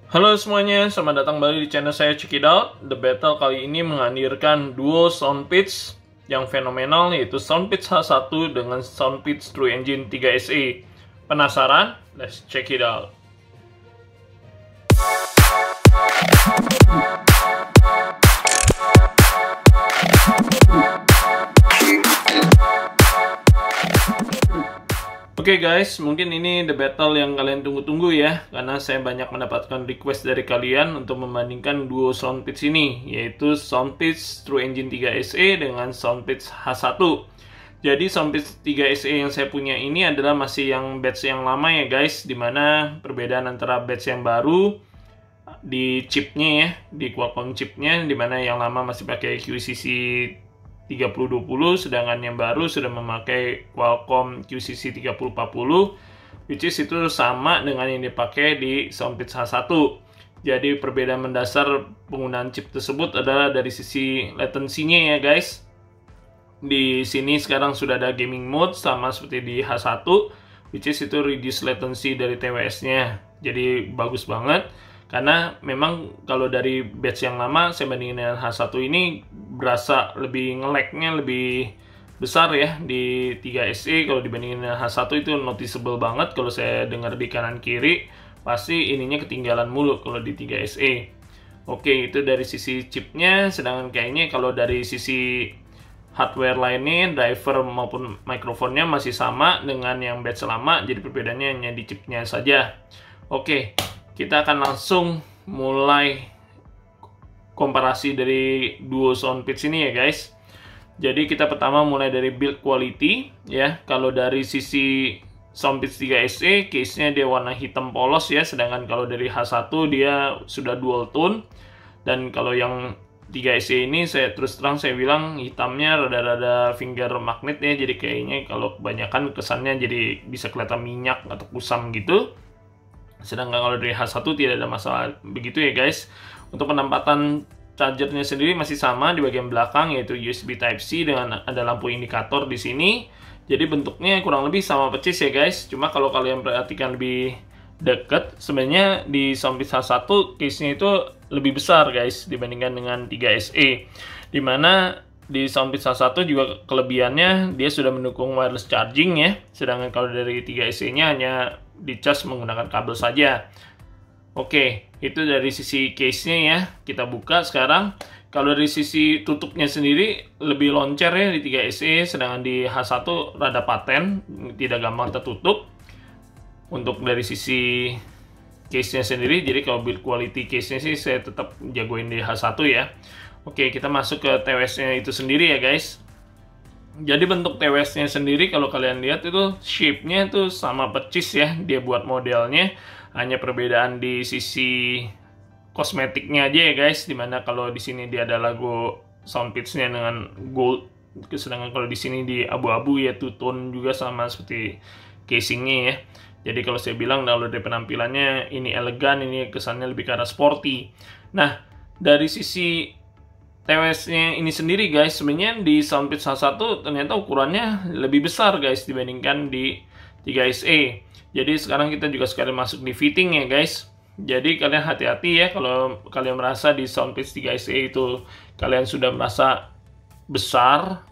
Halo semuanya, selamat datang kembali di channel saya Check It Out. The Battle kali ini menghadirkan duo sound pitch yang fenomenal, yaitu sound pitch H1 dengan sound pitch True Engine 3 SE. Penasaran? Let's check it out. Oke guys, mungkin ini the battle yang kalian tunggu-tunggu ya, karena saya banyak mendapatkan request dari kalian untuk membandingkan duo sound pitch ini, yaitu sound pitch True Engine 3 SE dengan sound pitch H1. Jadi sound pitch 3 SE yang saya punya ini adalah masih yang batch yang lama ya guys, dimana perbedaan antara batch yang baru di chipnya ya, di Qualcomm chipnya, dimana yang lama masih pakai QCC 3020, sedangkan yang baru sudah memakai Qualcomm QCC 3040, which is itu sama dengan yang dipakai di Soundpitch H1. Jadi perbedaan mendasar penggunaan chip tersebut adalah dari sisi latensinya ya guys. Di sini sekarang sudah ada gaming mode sama seperti di H1, which is itu reduce latency dari TWS-nya. Jadi bagus banget. Karena memang kalau dari batch yang lama saya bandingin dengan H1 ini berasa lebih nge-lag-nya lebih besar ya di 3 SE. Kalau dibandingin dengan H1 itu noticeable banget. Kalau saya dengar di kanan kiri pasti ininya ketinggalan mulu kalau di 3 SE. Oke, itu dari sisi chipnya. Sedangkan kayaknya kalau dari sisi hardware lainnya, driver maupun mikrofonnya masih sama dengan yang batch lama. Jadi perbedaannya hanya di chipnya saja. Oke, kita akan langsung mulai komparasi dari duo sound pitch ini ya guys. Jadi kita pertama mulai dari build quality ya. Kalau dari sisi sound pitch 3 SE, case-nya dia warna hitam polos ya. Sedangkan kalau dari H1 dia sudah dual tone. Dan kalau yang 3 SE ini saya terus terang saya bilang hitamnya rada-rada finger magnet ya. Jadi kayaknya kalau kebanyakan kesannya jadi bisa kelihatan minyak atau kusam gitu. Sedangkan kalau dari H1 tidak ada masalah begitu ya guys. Untuk penempatan chargernya sendiri masih sama di bagian belakang, yaitu USB Type-C dengan ada lampu indikator di sini. Jadi bentuknya kurang lebih sama persis ya guys. Cuma kalau kalian perhatikan lebih dekat, sebenarnya di Soundpitch H1 case-nya itu lebih besar guys dibandingkan dengan 3 SE. Dimana di Soundpitch H1 juga kelebihannya dia sudah mendukung wireless charging ya. Sedangkan kalau dari 3 SE-nya hanya dicas menggunakan kabel saja. Oke, itu dari sisi case-nya ya. Kita buka sekarang. Kalau dari sisi tutupnya sendiri lebih loncer ya di 3 SE, sedangkan di H1 rada paten, tidak gampang tertutup. Untuk dari sisi case-nya sendiri, jadi kalau build quality case-nya sih saya tetap jagoin di H1 ya. Oke, kita masuk ke TWS-nya itu sendiri ya guys. Jadi bentuk TWS-nya sendiri kalau kalian lihat itu shape-nya itu sama persis ya. Dia buat modelnya, hanya perbedaan di sisi kosmetiknya aja ya guys. Dimana kalau di sini dia ada logo Soundpitch-nya dengan gold, sedangkan kalau di sini di abu-abu ya two tone juga sama seperti casing-nya ya. Jadi kalau saya bilang kalau dari penampilannya ini elegan, ini kesannya lebih ke arah sporty. Nah, dari sisi TWS-nya ini sendiri guys, sebenarnya di Soundpitch H1 ternyata ukurannya lebih besar guys dibandingkan di 3 SE. Jadi sekarang kita juga sekali masuk di fitting ya guys. Jadi kalian hati-hati ya kalau kalian merasa di Soundpitch 3 SE itu kalian sudah merasa besar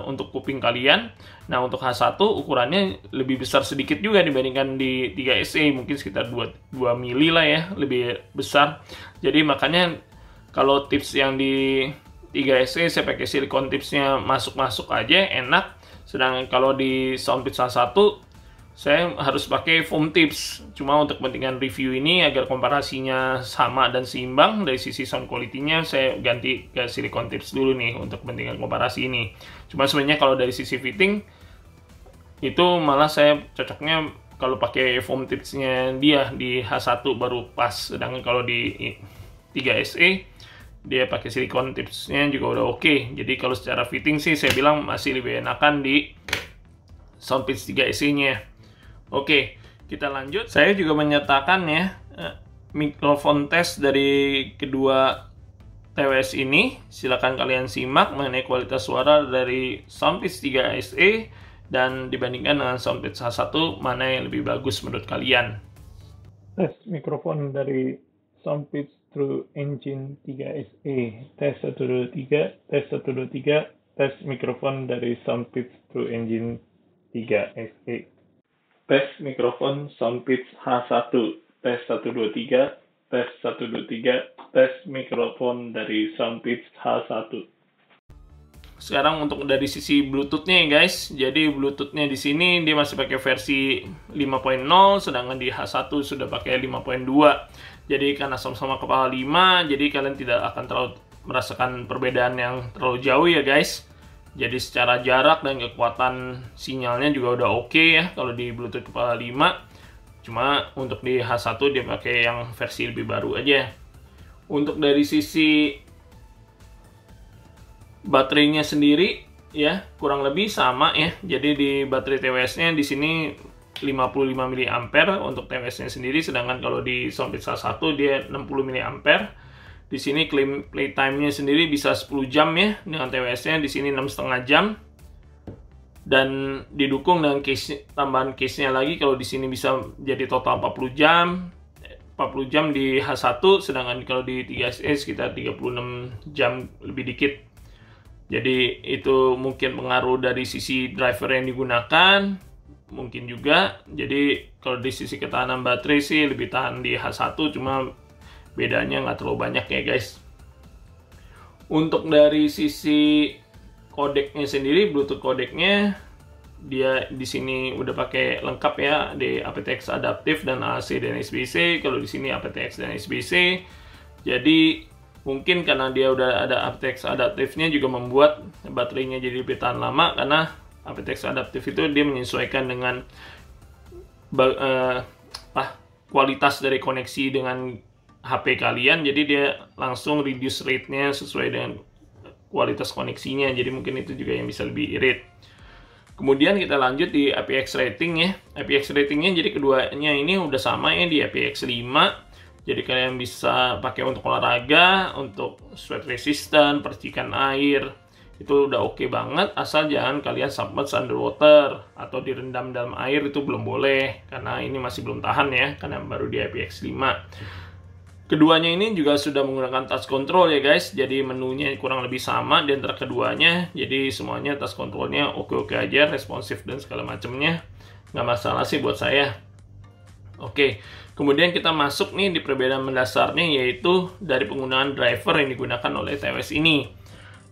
untuk kuping kalian. Nah untuk H1 ukurannya lebih besar sedikit juga dibandingkan di 3 SE, mungkin sekitar 2 mili lah ya, lebih besar. Jadi makanya kalau tips yang di 3 SE saya pakai silikon tipsnya masuk-masuk aja enak. Sedangkan kalau di Soundpitch H1 saya harus pakai foam tips. Cuma untuk kepentingan review ini agar komparasinya sama dan seimbang dari sisi sound quality-nya saya ganti ke silikon tips dulu nih untuk kepentingan komparasi ini. Cuma sebenarnya kalau dari sisi fitting itu malah saya cocoknya kalau pakai foam tipsnya dia di H1 baru pas. Sedangkan kalau di 3 SE dia pakai silikon tipsnya juga udah oke. Jadi kalau secara fitting sih saya bilang masih lebih enakan di Soundpitch 3 SE-nya. Oke, kita lanjut. Saya juga menyatakan ya mikrofon test dari kedua TWS ini. Silakan kalian simak mengenai kualitas suara dari Soundpitch 3 SE dan dibandingkan dengan Soundpitch H1 mana yang lebih bagus menurut kalian. Tes mikrofon dari Soundpitch True Engine 3SE. Tes 123, tes 123, tes mikrofon dari Soundpitch True Engine 3SE. Tes mikrofon Soundpitch H1, tes 123, tes 123, tes mikrofon dari Soundpitch H1. Sekarang untuk dari sisi Bluetooth-nya ya guys. Jadi Bluetooth-nya di sini dia masih pakai versi 5.0, sedangkan di H1 sudah pakai 5.2. Jadi karena sama-sama kepala 5, jadi kalian tidak akan terlalu merasakan perbedaan yang terlalu jauh ya guys. Jadi secara jarak dan kekuatan sinyalnya juga udah oke ya kalau di Bluetooth kepala 5. Cuma untuk di H1 dia pakai yang versi lebih baru aja. Untuk dari sisi baterainya sendiri ya kurang lebih sama ya. Jadi di baterai TWS-nya di sini 55 mAh untuk TWS-nya sendiri, sedangkan kalau di Soundpitch H1 dia 60 mAh. Di sini claim playtime-nya sendiri bisa 10 jam ya, dengan TWS-nya di sini 6,5 jam. Dan didukung dengan case, tambahan case-nya lagi, kalau di sini bisa jadi total 40 jam. 40 jam di H1, sedangkan kalau di 3SE sekitar 36 jam lebih dikit. Jadi itu mungkin pengaruh dari sisi driver yang digunakan, mungkin juga. Jadi kalau di sisi ketahanan baterai sih lebih tahan di H1, cuma bedanya nggak terlalu banyak ya guys. Untuk dari sisi kodeknya sendiri, Bluetooth kodeknya dia di sini udah pakai lengkap ya, di aptX adaptif dan AC dan SBC. Kalau di sini aptX dan SBC. Jadi mungkin karena dia udah ada aptX adaptifnya juga membuat baterainya jadi lebih tahan lama, karena aptX adaptif itu dia menyesuaikan dengan kualitas dari koneksi dengan HP kalian, jadi dia langsung reduce rate-nya sesuai dengan kualitas koneksinya. Jadi mungkin itu juga yang bisa lebih irit. Kemudian kita lanjut di IPX rating ya. IPX ratingnya jadi keduanya ini udah sama ya di IPX 5. Jadi kalian bisa pakai untuk olahraga, untuk sweat resistant, percikan air. Itu udah oke banget, asal jangan kalian submerge underwater atau direndam dalam air, itu belum boleh. Karena ini masih belum tahan ya, karena baru di IPX 5. Keduanya ini juga sudah menggunakan touch control ya guys. Jadi menunya kurang lebih sama di antara keduanya. Jadi semuanya touch controlnya oke-oke aja, responsif dan segala macamnya. Nggak masalah sih buat saya. Oke, kemudian kita masuk nih di perbedaan mendasarnya, yaitu dari penggunaan driver yang digunakan oleh TWS ini.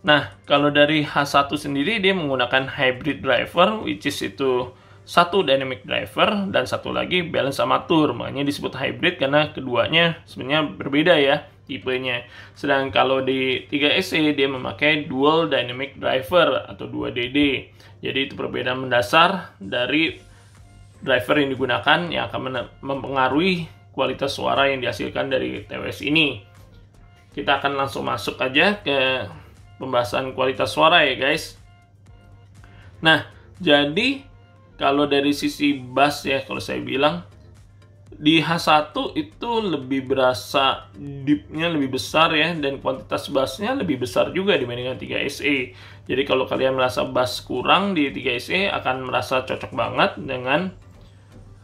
Nah, kalau dari H1 sendiri dia menggunakan hybrid driver, which is itu satu dynamic driver dan satu lagi balance amatur. Makanya disebut hybrid karena keduanya sebenarnya berbeda ya tipenya. Sedangkan kalau di 3SE dia memakai dual dynamic driver atau 2DD. Jadi itu perbedaan mendasar dari driver yang digunakan yang akan mempengaruhi kualitas suara yang dihasilkan dari TWS ini. Kita akan langsung masuk aja ke pembahasan kualitas suara ya guys. Nah, jadi kalau dari sisi bass ya, kalau saya bilang di H1 itu lebih berasa deep-nya lebih besar ya, dan kuantitas bassnya lebih besar juga dibandingkan 3SE. Jadi kalau kalian merasa bass kurang di 3SE akan merasa cocok banget dengan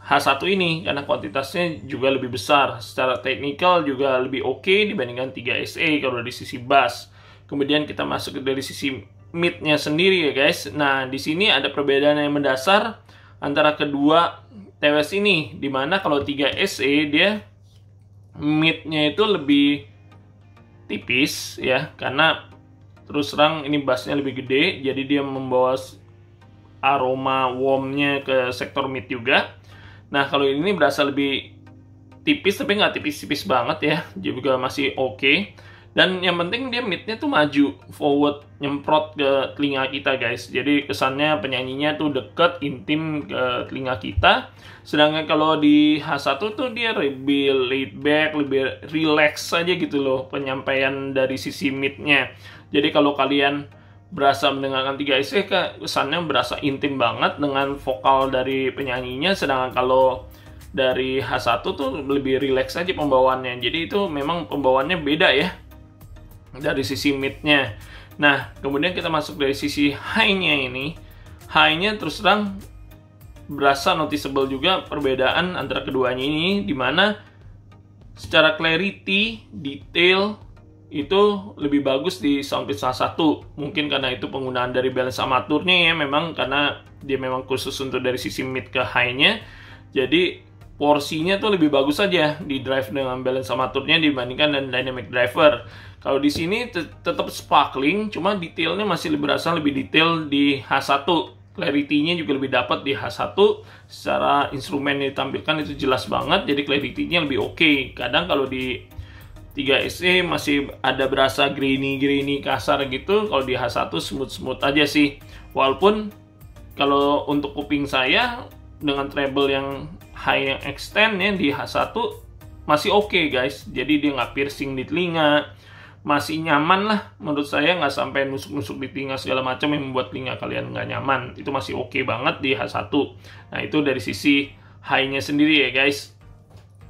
H1 ini karena kuantitasnya juga lebih besar. Secara teknikal juga lebih oke dibandingkan 3SE kalau dari sisi bass. Kemudian kita masuk dari sisi mid-nya sendiri ya guys. Nah, di sini ada perbedaan yang mendasar antara kedua TWS ini, dimana kalau 3SE dia mid-nya itu lebih tipis ya, karena terus terang ini bassnya lebih gede, jadi dia membawa aroma warm-nya ke sektor mid juga. Nah, kalau ini berasa lebih tipis, tapi nggak tipis-tipis banget ya, juga masih oke. Dan yang penting dia mid-nya tuh maju, forward, nyemprot ke telinga kita guys. Jadi kesannya penyanyinya tuh deket, intim ke telinga kita. Sedangkan kalau di H1 tuh dia lebih laid back, lebih relax aja gitu loh penyampaian dari sisi mid-nya. Jadi kalau kalian berasa mendengarkan 3SE, kesannya berasa intim banget dengan vokal dari penyanyinya. Sedangkan kalau dari H1 tuh lebih relax aja pembawaannya. Jadi itu memang pembawaannya beda ya dari sisi mid-nya. Nah, kemudian kita masuk dari sisi high-nya ini. High-nya terus terang berasa noticeable juga perbedaan antara keduanya ini, dimana secara clarity, detail itu lebih bagus di Soundpeats H1. Mungkin karena itu penggunaan dari balance amaturnya ya, memang karena dia memang khusus untuk dari sisi mid ke high-nya. Jadi porsinya tuh lebih bagus saja di drive dengan balance amaturnya dibandingkan dengan dynamic driver. Kalau di sini tetap sparkling, cuma detailnya masih berasa lebih detail di H1. Clarity-nya juga lebih dapat di H1. Secara instrumen yang ditampilkan itu jelas banget, jadi clarity-nya lebih oke. Kadang kalau di 3SE masih ada berasa grainy kasar gitu. Kalau di H1 smooth aja sih. Walaupun kalau untuk kuping saya dengan treble yang high yang extend ya di H1 masih oke guys. Jadi dia nggak piercing di telinga, masih nyaman lah menurut saya, nggak sampai nusuk-nusuk di telinga segala macam yang membuat telinga kalian nggak nyaman. Itu masih oke banget di H1. Nah itu dari sisi high-nya sendiri ya guys.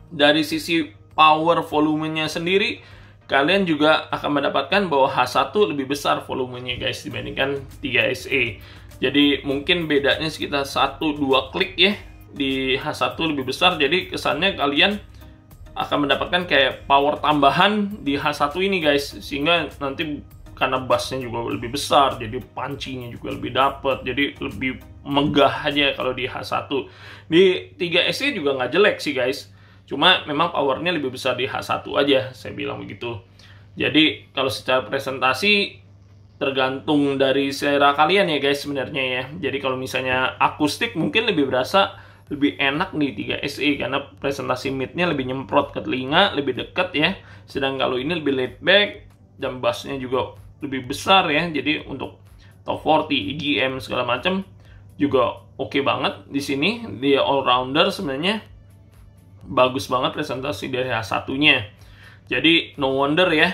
Dari sisi power volumenya sendiri, kalian juga akan mendapatkan bahwa H1 lebih besar volumenya guys dibandingkan 3SE. Jadi mungkin bedanya sekitar 1-2 klik ya, di H1 lebih besar. Jadi kesannya kalian akan mendapatkan kayak power tambahan di H1 ini guys, sehingga nanti karena bassnya juga lebih besar, jadi punchingnya juga lebih dapet, jadi lebih megah aja kalau di H1. Di 3SE juga nggak jelek sih guys, cuma memang powernya lebih besar di H1 aja, saya bilang begitu. Jadi kalau secara presentasi tergantung dari selera kalian ya guys sebenarnya ya. Jadi kalau misalnya akustik mungkin lebih berasa lebih enak di 3SE karena presentasi midnya lebih nyemprot ke telinga, lebih dekat ya. Sedang kalau ini lebih laid back dan bassnya juga lebih besar ya. Jadi untuk top 40, EDM segala macam juga oke banget di sini. Dia all rounder sebenarnya. Bagus banget presentasi dari H1-nya. Jadi no wonder ya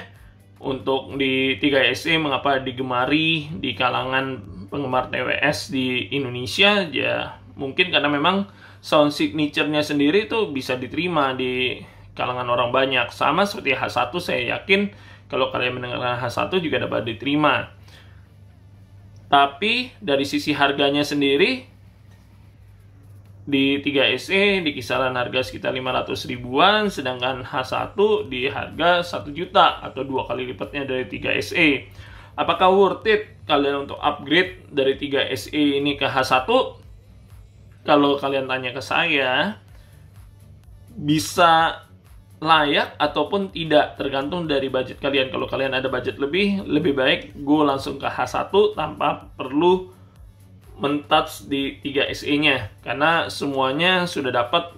untuk di 3SE mengapa digemari di kalangan penggemar TWS di Indonesia ya, mungkin karena memang sound signature-nya sendiri itu bisa diterima di kalangan orang banyak. Sama seperti H1, saya yakin kalau kalian mendengarkan H1 juga dapat diterima. Tapi dari sisi harganya sendiri di 3SE di kisaran harga sekitar 500 ribuan, sedangkan H1 di harga 1 juta atau 2 kali lipatnya dari 3SE. Apakah worth it kalian untuk upgrade dari 3SE ini ke H1? Kalau kalian tanya ke saya, bisa layak ataupun tidak, tergantung dari budget kalian. Kalau kalian ada budget lebih baik go langsung ke H1 tanpa perlu mentouch di 3SE-nya, karena semuanya sudah dapat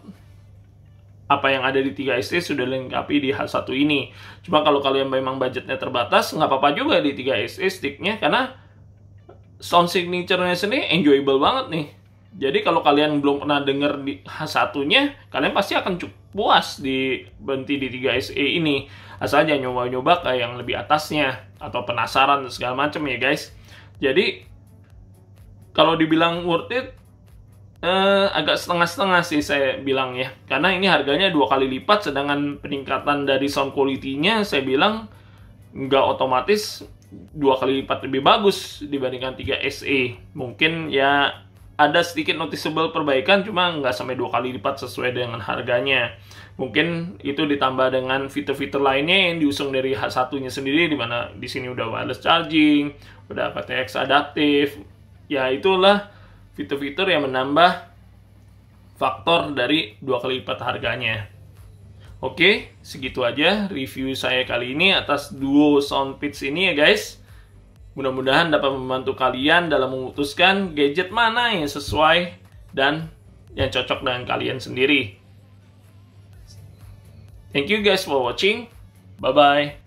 apa yang ada di 3SE sudah dilengkapi di H1 ini. Cuma kalau kalian memang budgetnya terbatas, nggak apa-apa juga di 3SE sticknya, karena sound signature-nya sendiri enjoyable banget nih. Jadi kalau kalian belum pernah denger di H1-nya, kalian pasti akan cukup puas berhenti di 3SE ini. Asal aja nyoba-nyoba ke yang lebih atasnya, atau penasaran segala macam ya guys. Jadi kalau dibilang worth it, agak setengah-setengah sih saya bilang ya. Karena ini harganya 2 kali lipat, sedangkan peningkatan dari sound quality-nya saya bilang nggak otomatis 2 kali lipat lebih bagus dibandingkan 3SE. Mungkin ya ada sedikit noticeable perbaikan, cuma nggak sampai 2 kali lipat sesuai dengan harganya. Mungkin itu ditambah dengan fitur-fitur lainnya yang diusung dari H1-nya sendiri, di mana di sini udah wireless charging, udah PTX adaptif. Ya itulah fitur-fitur yang menambah faktor dari 2 kali lipat harganya. Oke, segitu aja review saya kali ini atas duo Soundpeats ini ya guys. Mudah-mudahan dapat membantu kalian dalam memutuskan gadget mana yang sesuai dan yang cocok dengan kalian sendiri. Thank you guys for watching. Bye-bye.